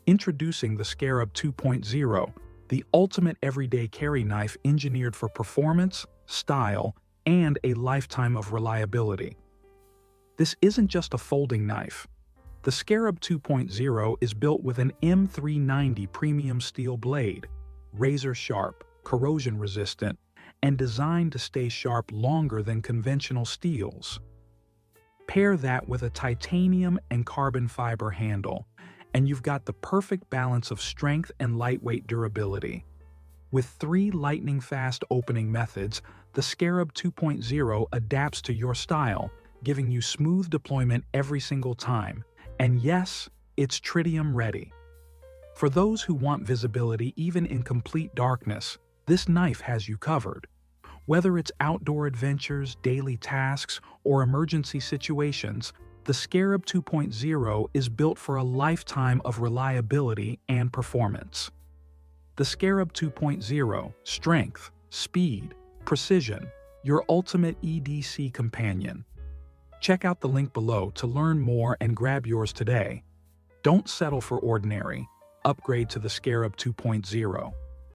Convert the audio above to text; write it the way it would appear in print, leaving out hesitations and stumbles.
Introducing the Scarab 2.0, the ultimate everyday carry knife engineered for performance, style, and a lifetime of reliability. This isn't just a folding knife. The Scarab 2.0 is built with an M390 premium steel blade, razor-sharp, corrosion-resistant, and designed to stay sharp longer than conventional steels. Pair that with a titanium and carbon fiber handle, and you've got the perfect balance of strength and lightweight durability. With 3 lightning-fast opening methods, the Scarab 2.0 adapts to your style, giving you smooth deployment every single time. And yes, it's tritium-ready. For those who want visibility even in complete darkness, this knife has you covered. Whether it's outdoor adventures, daily tasks, or emergency situations, the Scarab 2.0 is built for a lifetime of reliability and performance. The Scarab 2.0, strength, speed, precision, your ultimate EDC companion. Check out the link below to learn more and grab yours today. Don't settle for ordinary. Upgrade to the Scarab 2.0.